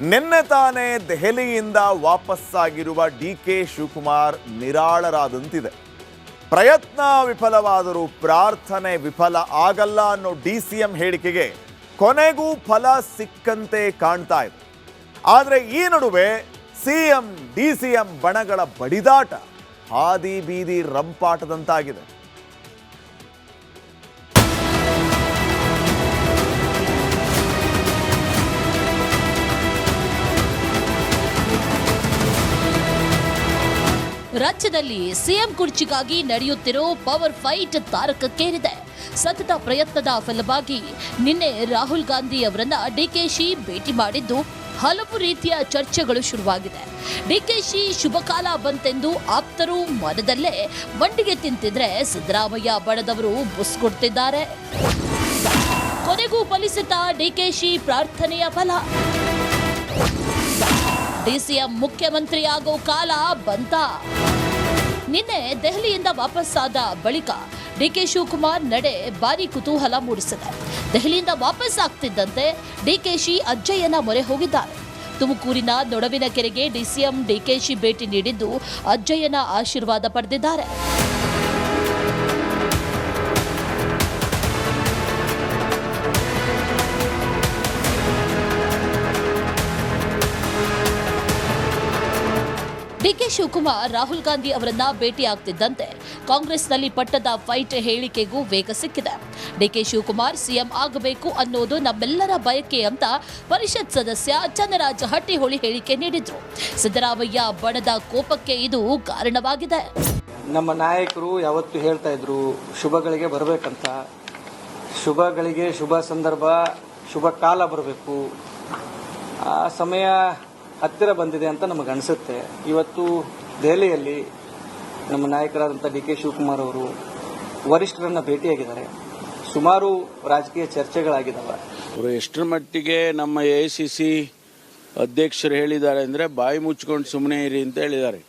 ನಿನ್ನೆ ತಾನೇ ದೆಹಲಿಯಿಂದ ವಾಪಸ್ಸಾಗಿರುವ ಡಿ.ಕೆ. ಶಿವಕುಮಾರ್ ನಿರಾಳರಾದಂತಿದೆ. ಪ್ರಯತ್ನ ವಿಫಲವಾದರೂ ಪ್ರಾರ್ಥನೆ ವಿಫಲ ಆಗಲ್ಲ ಅನ್ನೋ ಡಿ.ಸಿ.ಎಂ ಹೇಳಿಕೆಗೆ ಕೊನೆಗೂ ಫಲ ಸಿಕ್ಕಂತೆ ಕಾಣ್ತಾ ಇದೆ. ಆದರೆ ಈ ನಡುವೆ ಸಿಎಂ ಡಿ.ಸಿ.ಎಂ ಬಣಗಳ ಬಡಿದಾಟ ಹಾದಿ ಬೀದಿ ರಂಪಾಟದಂತಾಗಿದೆ. ರಾಜ್ಯದಲ್ಲಿ ಸಿಎಂ ಕುರ್ಚಿಗಾಗಿ ನಡೆಯುತ್ತಿರೋ ಪವರ್ ಫೈಟ್ ತಾರಕಕ್ಕೇರಿದೆ. ಸತತ ಪ್ರಯತ್ನದ ಫಲವಾಗಿ ನಿನ್ನೆ ರಾಹುಲ್ ಗಾಂಧಿ ಅವರನ್ನ ಡಿಕೆಶಿ ಭೇಟಿ ಮಾಡಿದ್ದು ಹಲವು ರೀತಿಯ ಚರ್ಚೆಗಳು ಶುರುವಾಗಿದೆ. ಡಿಕೆಶಿ ಶುಭಕಾಲ ಬಂತೆಂದು ಆಪ್ತರು ಮನದಲ್ಲೇ ಬಂಡಿಗೆ ತಿಂತಿದ್ರೆ ಸಿದ್ದರಾಮಯ್ಯ ಬಣದವರು ಬುಸ್ ಕೊಡ್ತಿದ್ದಾರೆ. ಕೊನೆಗೂ ಫಲಿಸಿದ ಡಿಕೆಶಿ ಪ್ರಾರ್ಥನೆಯ ಫಲ. ಡಿಸಿಎಂ ಮುಖ್ಯಮಂತ್ರಿ ಆಗೋ ಕಾಲ ಬಂತ. ನಿನ್ನೆ ದೆಹಲಿಯಿಂದ ವಾಪಸ್ಸಾದ ಬಳಿಕ ಡಿ.ಕೆ. ಶಿವಕುಮಾರ್ ನಡೆ ಭಾರಿ ಕುತೂಹಲ ಮೂಡಿಸಿದೆ. ದೆಹಲಿಯಿಂದ ವಾಪಸ್ ಆಗ್ತಿದ್ದಂತೆ ಡಿಕೆಶಿ ಅಜ್ಜಯ್ಯನ ಮೊರೆ ಹೋಗಿದ್ದಾರೆ. ತುಮಕೂರಿನ ನೊಡವಿನ ಕೆರೆಗೆ ಡಿಸಿಎಂ ಡಿಕೆಶಿ ಭೇಟಿ ನೀಡಿದ್ದು ಅಜ್ಜಯ್ಯನ ಆಶೀರ್ವಾದ ಪಡೆದಿದ್ದಾರೆ. ಡಿ.ಕೆ. ಶಿವಕುಮಾರ್ ರಾಹುಲ್ ಗಾಂಧಿ ಅವರನ್ನ ಭೇಟಿ ಆಗ್ತಿದ್ದಂತೆ ಕಾಂಗ್ರೆಸ್ನಲ್ಲಿ ಪಟ್ಟದ ಫೈಟ್ ಹೇಳಿಕೆಗೂ ವೇಗ ಸಿಕ್ಕಿದೆ. ಡಿ.ಕೆ. ಶಿವಕುಮಾರ್ ಸಿಎಂ ಆಗಬೇಕು ಅನ್ನೋದು ನಮ್ಮೆಲ್ಲರ ಬಯಕೆ ಅಂತ ಪರಿಷತ್ ಸದಸ್ಯ ಚನ್ನರಾಜ ಹಟ್ಟಿಹೊಳಿ ಹೇಳಿಕೆ ನೀಡಿದ್ರು. ಸಿದ್ದರಾಮಯ್ಯ ಬಣದ ಕೋಪಕ್ಕೆ ಇದು ಕಾರಣವಾಗಿದೆ. ನಮ್ಮ ನಾಯಕರು ಯಾವತ್ತೂ ಹೇಳ್ತಾ ಇದ್ರು ಶುಭಗಳಿಗೆ ಬರಬೇಕಂತ, ಶುಭಗಳಿಗೆ ಶುಭ ಸಂದರ್ಭ ಶುಭ ಕಾಲ ಬರಬೇಕು. ಆ ಸಮಯ ಹತ್ತಿರ ಬಂದಿದೆ ಅಂತ ನಮಗೆ ಅನಿಸುತ್ತೆ. ಇವತ್ತು ದೆಹಲಿಯಲ್ಲಿ ನಮ್ಮ ನಾಯಕರಾದಂಥ ಡಿ.ಕೆ. ಶಿವಕುಮಾರ್ ಅವರು ವರಿಷ್ಠರನ್ನ ಭೇಟಿಯಾಗಿದ್ದಾರೆ. ಸುಮಾರು ರಾಜಕೀಯ ಚರ್ಚೆಗಳಾಗಿದ್ದಾವೆ. ಅವರು ಎಷ್ಟರ ಮಟ್ಟಿಗೆ ನಮ್ಮ AICC ಅಧ್ಯಕ್ಷರು ಹೇಳಿದ್ದಾರೆ ಅಂದರೆ ಬಾಯಿ ಮುಚ್ಕೊಂಡು ಸುಮ್ಮನೆ ಇರಿ ಅಂತ ಹೇಳಿದ್ದಾರೆ.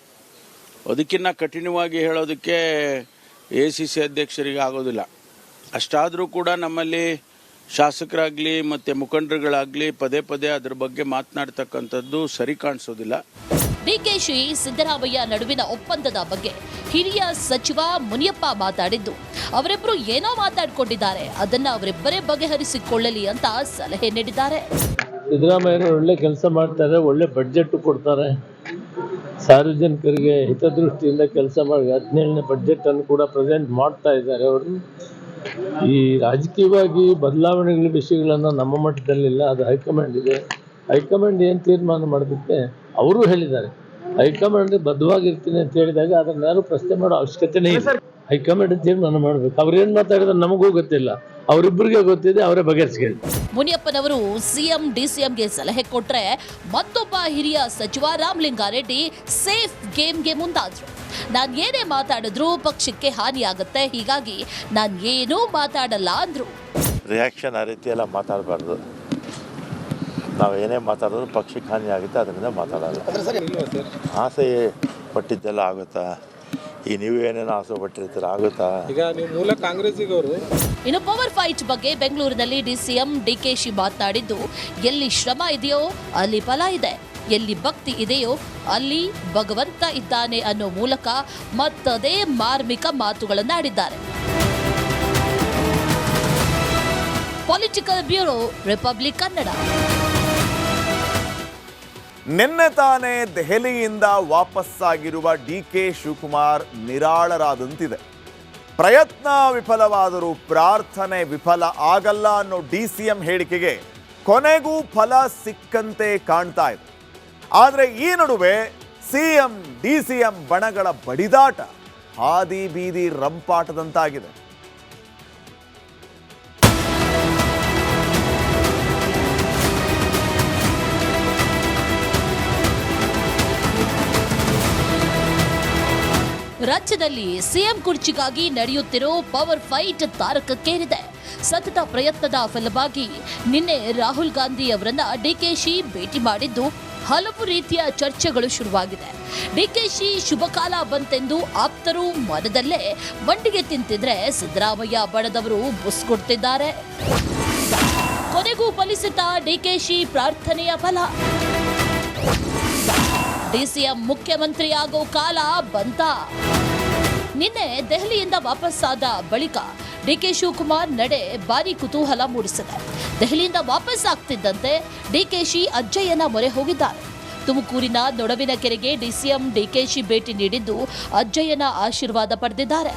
ಅದಕ್ಕಿಂತ ಕಠಿಣವಾಗಿ ಹೇಳೋದಕ್ಕೆ AICC ಅಧ್ಯಕ್ಷರಿಗೆ ಆಗೋದಿಲ್ಲ. ಅಷ್ಟಾದರೂ ಕೂಡ ನಮ್ಮಲ್ಲಿ ಶಾಸಕರಾಗಲಿ ಮತ್ತು ಮುಖಂಡರುಗಳಾಗಲಿ ಪದೇ ಪದೇ ಅದರ ಬಗ್ಗೆ ಮಾತನಾಡ್ತಕ್ಕಂಥದ್ದು ಸರಿ ಕಾಣಿಸೋದಿಲ್ಲ. ಡಿಕೆಶಿ ಸಿದ್ದರಾಮಯ್ಯ ನಡುವಿನ ಒಪ್ಪಂದದ ಬಗ್ಗೆ ಹಿರಿಯ ಸಚಿವ ಮುನಿಯಪ್ಪ ಮಾತಾಡಿದ್ದು, ಅವರಿಬ್ಬರು ಏನೋ ಮಾತಾಡಿಕೊಂಡಿದ್ದಾರೆ, ಅದನ್ನ ಅವರಿಬ್ಬರೇ ಬಗೆಹರಿಸಿಕೊಳ್ಳಲಿ ಅಂತ ಸಲಹೆ ನೀಡಿದ್ದಾರೆ. ಸಿದ್ದರಾಮಯ್ಯ ಒಳ್ಳೆ ಕೆಲಸ ಮಾಡ್ತಾರೆ, ಒಳ್ಳೆ ಬಡ್ಜೆಟ್ ಕೊಡ್ತಾರೆ, ಸಾರ್ವಜನಿಕರಿಗೆ ಹಿತದೃಷ್ಟಿಯಿಂದ ಕೆಲಸ ಮಾಡಿ 17ನೇ ಬಡ್ಜೆಟ್ ಅನ್ನು ಕೂಡ ಪ್ರೆಸೆಂಟ್ ಮಾಡ್ತಾ ಇದ್ದಾರೆ. ಅವರು ಈ ರಾಜಕೀಯವಾಗಿ ಬದಲಾವಣೆಗಳ ವಿಷಯಗಳನ್ನು ನಮ್ಮ ಮಟ್ಟದಲ್ಲಿಲ್ಲ, ಅದು ಹೈಕಮಾಂಡ್ ಇದೆ. ಹೈಕಮಾಂಡ್ ಏನು ತೀರ್ಮಾನ ಮಾಡೋದಕ್ಕೆ ಅವರು ಹೇಳಿದ್ದಾರೆ. ಹೈಕಮಾಂಡ್ ಬದ್ಧವಾಗಿರ್ತೀನಿ ಅಂತ ಹೇಳಿದಾಗ ಅದನ್ನ ಯಾರು ಪ್ರಶ್ನೆ ಮಾಡೋ ಅವಶ್ಯಕತೆನೇ ಇಲ್ಲ. ಹೈಕಮಾಂಡ್ ತೀರ್ಮಾನ ಮಾಡಬೇಕು. ಅವ್ರೇನು ಮಾತಾಡಿದ್ರೆ ನಮಗೂ ಗೊತ್ತಿಲ್ಲ, ಅವರಿಬ್ಬರಿಗೆ ಗೊತ್ತಿದೆ, ಅವರೇ ಬಗೆಹರಿಸಿಕೊಳ್ಳಿ. ಮುನಿಯಪ್ಪನವರು ಸಿಎಂ ಡಿಸಿಎಂಗೆ ಸಲಹೆ ಕೊಟ್ರೆ ಮತ್ತೊಬ್ಬ ಹಿರಿಯ ಸಚಿವ ರಾಮಲಿಂಗಾರೆಡ್ಡಿ ಸೇಫ್ ಗೇಮ್ಗೆ ಮುಂದಾದ್ರು. ನಾನು ಏನೇ ಮಾತಾಡಿದ್ರು ಪಕ್ಷಕ್ಕೆ ಹಾನಿಯಾಗುತ್ತೆ, ಹೀಗಾಗಿ ನಾನು ಏನೂ ಮಾತಾಡಲ್ಲ ಅಂದ್ರು. ರಿಯಾಕ್ಷನ್ ಆ ರೀತಿ ಎಲ್ಲ ಮಾತಾಡಬಾರ್ದು. ನಾವು ಏನೇ ಮಾತಾಡಿದ್ರು ಪಕ್ಷಕ್ಕೆ ಹಾನಿ ಆಗುತ್ತೆ, ಅದರಿಂದ ಮಾತಾಡಲ್ಲ. ಆಸೆ ಪಟ್ಟಿದ್ದೆಲ್ಲ ಆಗುತ್ತಾ? ಈ ನೀವು ಏನೇನೋ ಆಸೆ ಪಟ್ಟಿರ್ತೀರ ಆಗುತ್ತಾ? ಈಗ ನೀವು ಮೂಲ ಕಾಂಗ್ರೆಸ್ಸಿಗವರು. ಇನ್ನು ಪವರ್ ಫೈಟ್ ಬಗ್ಗೆ ಬೆಂಗಳೂರಿನಲ್ಲಿ ಡಿಸಿಎಂ ಡಿಕೆಶಿ ಮಾತನಾಡಿದ್ದು, ಎಲ್ಲಿ ಶ್ರಮ ಇದೆಯೋ ಅಲ್ಲಿ ಫಲ ಇದೆ, ಎಲ್ಲಿ ಭಕ್ತಿ ಇದೆಯೋ ಅಲ್ಲಿ ಭಗವಂತ ಇದ್ದಾನೆ ಅನ್ನೋ ಮೂಲಕ ಮತ್ತದೇ ಮಾರ್ಮಿಕ ಮಾತುಗಳನ್ನಾಡಿದ್ದಾರೆ. Political bureau, republic Kannada. ನಿನ್ನೆ ತಾನೇ ದೆಹಲಿಯಿಂದ ವಾಪಸ್ಸಾಗಿರುವ ಡಿ.ಕೆ. ಶಿವಕುಮಾರ್ ನಿರಾಳರಾದಂತಿದೆ. ಪ್ರಯತ್ನ ವಿಫಲವಾದರೂ ಪ್ರಾರ್ಥನೆ ವಿಫಲ ಆಗಲ್ಲ ಅನ್ನೋ ಡಿ.ಸಿ.ಎಂ ಹೇಳಿಕೆಗೆ ಕೊನೆಗೂ ಫಲ ಸಿಕ್ಕಂತೆ ಕಾಣ್ತಾ ಇದೆ. ಆದರೆ ಈ ನಡುವೆ ಸಿಎಂ ಡಿ.ಸಿ.ಎಂ ಬಣಗಳ ಬಡಿದಾಟ ಹಾದಿ ಬೀದಿ ರಂಪಾಟದಂತಾಗಿದೆ. ರಾಜ್ಯದಲ್ಲಿ ಸಿಎಂ ಕುರ್ಚಿಗಾಗಿ ನಡೆಯುತ್ತಿರೋ ಪವರ್ ಫೈಟ್ ತಾರಕಕ್ಕೇರಿದೆ. ಸತತ ಪ್ರಯತ್ನದ ಫಲವಾಗಿ ನಿನ್ನೆ ರಾಹುಲ್ ಗಾಂಧಿ ಅವರನ್ನ ಡಿಕೆಶಿ ಭೇಟಿ ಮಾಡಿದ್ದು ಹಲವು ರೀತಿಯ ಚರ್ಚೆಗಳು ಶುರುವಾಗಿದೆ. ಡಿಕೆಶಿ ಶುಭಕಾಲ ಬಂತೆಂದು ಆಪ್ತರು ಮನದಲ್ಲೇ ಬಂಡಿಗೆ ತಿಂತಿದ್ರೆ ಸಿದ್ದರಾಮಯ್ಯ ಬಣದವರು ಬುಸ್ ಕೊಡ್ತಿದ್ದಾರೆ. ಕೊನೆಗೂ ಫಲಿಸಿದ ಡಿಕೆಶಿ ಪ್ರಾರ್ಥನೆಯ ಫಲ. ಡಿಸಿಎಂ ಮುಖ್ಯಮಂತ್ರಿ ಆಗೋ ಕಾಲ ಬಂತ. ನಿನ್ನೆ ದೆಹಲಿಯಿಂದ ವಾಪಸ್ಸಾದ ಬಳಿಕ ಡಿಕೆ ಶಿವಕುಮಾರ್ ನಡೆ ಭಾರಿ ಕುತೂಹಲ ಮೂಡಿಸಿದೆ. ದೆಹಲಿಯಿಂದ ವಾಪಸ್ ಆಗ್ತಿದ್ದಂತೆ ಡಿಕೆಶಿ ಅಜ್ಜಯ್ಯನ ಮೊರೆ ಹೋಗಿದ್ದಾರೆ. ತುಮಕೂರಿನ ನೊಡವಿನ ಕೆರೆಗೆ ಡಿಸಿಎಂ ಡಿಕೆಶಿ ಭೇಟಿ ನೀಡಿದ್ದು ಅಜ್ಜಯ್ಯನ ಆಶೀರ್ವಾದ ಪಡೆದಿದ್ದಾರೆ.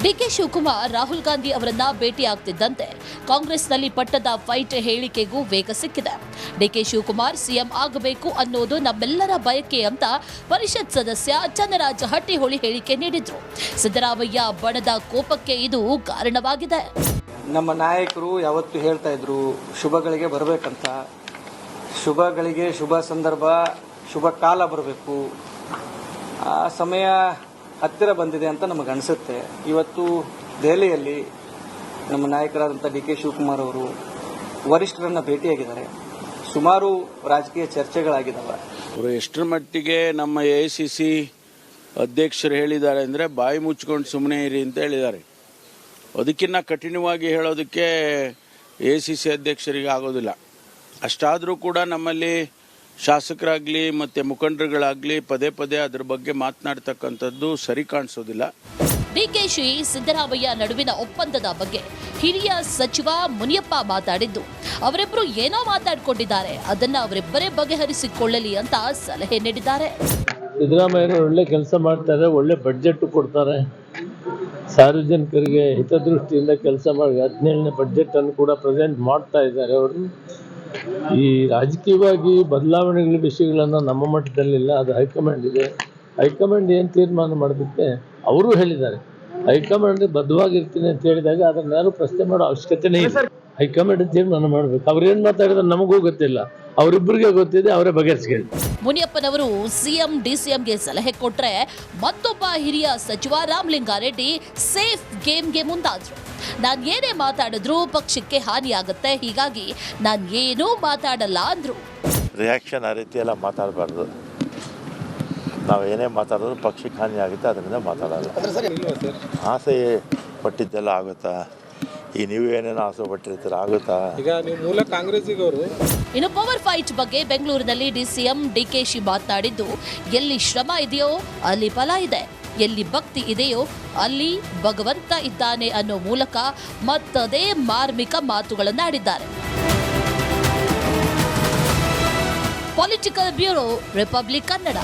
ಡಿಕೆ ಶಿವಕುಮಾರ್ ರಾಹುಲ್ ಗಾಂಧಿ ಅವರನ್ನ ಭೇಟಿಯಾಗ್ತಿದ್ದಂತೆ ಕಾಂಗ್ರೆಸ್ನಲ್ಲಿ ಪಟ್ಟದ ಫೈಟ್ ಹೇಳಿಕೆಗೂ ವೇಗ ಸಿಕ್ಕಿದೆ. ಡಿಕೆ ಶಿವಕುಮಾರ್ ಸಿಎಂ ಆಗಬೇಕು ಅನ್ನೋದು ನಮ್ಮೆಲ್ಲರ ಬಯಕೆ ಅಂತ ಪರಿಷತ್ ಸದಸ್ಯ ಚನ್ನರಾಜ ಹಟ್ಟಿಹೊಳಿ ಹೇಳಿಕೆ ನೀಡಿದ್ರು. ಸಿದ್ದರಾಮಯ್ಯ ಬಣದ ಕೋಪಕ್ಕೆ ಇದು ಕಾರಣವಾಗಿದೆ. ನಮ್ಮ ನಾಯಕರು ಯಾವತ್ತು ಹೇಳ್ತಾ ಇದ್ರು ಶುಭಗಳಿಗೆ ಬರಬೇಕಂತ. ಶುಭಗಳಿಗೆ ಶುಭ ಸಂದರ್ಭ, ಶುಭ ಕಾಲ ಬರಬೇಕು. ಆ ಸಮಯ ಹತ್ತಿರ ಬಂದಿದೆ ಅಂತ ನಮಗೆ ಅನಿಸುತ್ತೆ. ಇವತ್ತು ದೆಹಲಿಯಲ್ಲಿ ನಮ್ಮ ನಾಯಕರಾದಂಥ ಡಿ ಕೆ ಶಿವಕುಮಾರ್ ಅವರು ವರಿಷ್ಠರನ್ನ ಭೇಟಿಯಾಗಿದ್ದಾರೆ. ಸುಮಾರು ರಾಜಕೀಯ ಚರ್ಚೆಗಳಾಗಿದ್ದಾವೆ. ಅವರು ಎಷ್ಟರ ಮಟ್ಟಿಗೆ ನಮ್ಮ AICC ಅಧ್ಯಕ್ಷರು ಹೇಳಿದ್ದಾರೆ ಅಂದರೆ ಬಾಯಿ ಮುಚ್ಕೊಂಡು ಸುಮ್ಮನೆ ಇರಿ ಅಂತ ಹೇಳಿದ್ದಾರೆ. ಅದಕ್ಕಿಂತ ಕಠಿಣವಾಗಿ ಹೇಳೋದಕ್ಕೆ AICC ಅಧ್ಯಕ್ಷರಿಗೆ ಆಗೋದಿಲ್ಲ. ಅಷ್ಟಾದರೂ ಕೂಡ ನಮ್ಮಲ್ಲಿ ಶಾಸಕರಾಗಲಿ ಮತ್ತು ಮುಖಂಡರುಗಳಾಗಲಿ ಪದೇ ಪದೇ ಅದರ ಬಗ್ಗೆ ಮಾತನಾಡ್ತಕ್ಕಂಥದ್ದು ಸರಿ ಕಾಣಿಸೋದಿಲ್ಲ. ಡಿಕೆಶಿ ಸಿದ್ದರಾಮಯ್ಯ ನಡುವಿನ ಒಪ್ಪಂದದ ಬಗ್ಗೆ ಹಿರಿಯ ಸಚಿವ ಮುನಿಯಪ್ಪ ಮಾತಾಡಿದ್ದು, ಅವರಿಬ್ಬರು ಏನೋ ಮಾತಾಡಿಕೊಂಡಿದ್ದಾರೆ, ಅದನ್ನ ಅವರಿಬ್ಬರೇ ಬಗೆಹರಿಸಿಕೊಳ್ಳಲಿ ಅಂತ ಸಲಹೆ ನೀಡಿದ್ದಾರೆ. ಸಿದ್ದರಾಮಯ್ಯರು ಒಳ್ಳೆ ಕೆಲಸ ಮಾಡ್ತಾರೆ, ಒಳ್ಳೆ ಬಡ್ಜೆಟ್ ಕೊಡ್ತಾರೆ, ಸಾರ್ವಜನಿಕರಿಗೆ ಹಿತದೃಷ್ಟಿಯಿಂದ ಕೆಲಸ ಮಾಡಿ 17ನೇ ಬಡ್ಜೆಟ್ ಅನ್ನು ಕೂಡ ಪ್ರೆಸೆಂಟ್ ಮಾಡ್ತಾ ಇದ್ದಾರೆ. ಅವರು ಈ ರಾಜಕೀಯವಾಗಿ ಬದಲಾವಣೆಗಳ ವಿಷಯಗಳನ್ನು ನಮ್ಮ ಮಟ್ಟದಲ್ಲಿಲ್ಲ, ಅದು ಹೈಕಮಾಂಡ್ ಇದೆ. ಹೈಕಮಾಂಡ್ ಏನು ತೀರ್ಮಾನ ಮಾಡೋದಕ್ಕೆ ಅವರು ಹೇಳಿದ್ದಾರೆ. ಹೈಕಮಾಂಡ್ ಬದ್ಧವಾಗಿರ್ತೀನಿ ಅಂತ ಹೇಳಿದಾಗ ಅದನ್ನ ಯಾರು ಪ್ರಶ್ನೆ ಮಾಡೋ ಅವಶ್ಯಕತೆನೇ ಇಲ್ಲ. ಹೈಕಮಾಂಡ್ ತೀರ್ಮಾನ ಮಾಡಬೇಕು. ಅವ್ರೇನು ಮಾತಾಡಿದ್ರೆ ನಮಗೂ ಗೊತ್ತಿಲ್ಲ, ಅವರಿಬ್ಬರಿಗೆ ಗೊತ್ತಿದೆ, ಅವರೇ ಬಗೆಹರಿಸ್ಕೊಳ್ಳಿ. ಮುನಿಯಪ್ಪನವರು ಸಿಎಂ ಡಿಸಿಎಂಗೆ ಸಲಹೆ ಕೊಟ್ರೆ ಮತ್ತೊಬ್ಬ ಹಿರಿಯ ಸಚಿವ ರಾಮಲಿಂಗಾರೆಡ್ಡಿ ಸೇಫ್ ಗೇಮ್ಗೆ ಮುಂದಾದ್ರು. ನಾನು ಏನೇ ಮಾತಾಡಿದ್ರು ಪಕ್ಷಕ್ಕೆ ಹಾನಿಯಾಗುತ್ತೆ, ಹೀಗಾಗಿ ನಾನು ಏನೂ ಮಾತಾಡಲ್ಲ ಅಂದ್ರು. ರಿಯಾಕ್ಷನ್ ಆ ರೀತಿ ಎಲ್ಲ ಮಾತಾಡಬಾರ್ದು. ನಾವು ಏನೇ ಮಾತಾಡಿದ್ರು ಪಕ್ಷಕ್ಕೆ ಹಾನಿ ಆಗುತ್ತೆ, ಅದರಿಂದ ಮಾತಾಡಲ್ಲ. ಆಸೆ ಪಟ್ಟಿದ್ದೆಲ್ಲ ಆಗುತ್ತಾ? ಈ ನೀವು ಏನೇನೋ ಆಸೆ ಪಟ್ಟಿರ್ತೀರ ಆಗುತ್ತಾ? ಈಗ ನೀವು ಮೂಲ ಕಾಂಗ್ರೆಸ್ಸಿಗವರು. ಇನ್ನು ಪವರ್ ಫೈಟ್ ಬಗ್ಗೆ ಬೆಂಗಳೂರಿನಲ್ಲಿ ಡಿಸಿಎಂ ಡಿಕೆಶಿ ಮಾತನಾಡಿದ್ದು, ಎಲ್ಲಿ ಶ್ರಮ ಇದೆಯೋ ಅಲ್ಲಿ ಫಲ ಇದೆ, ಎಲ್ಲಿ ಭಕ್ತಿ ಇದೆಯೋ ಅಲ್ಲಿ ಭಗವಂತ ಇದ್ದಾನೆ ಅನ್ನೋ ಮೂಲಕ ಮತ್ತದೇ ಮಾರ್ಮಿಕ ಮಾತುಗಳನ್ನಾಡಿದ್ದಾರೆ. Political bureau, republic Kannada.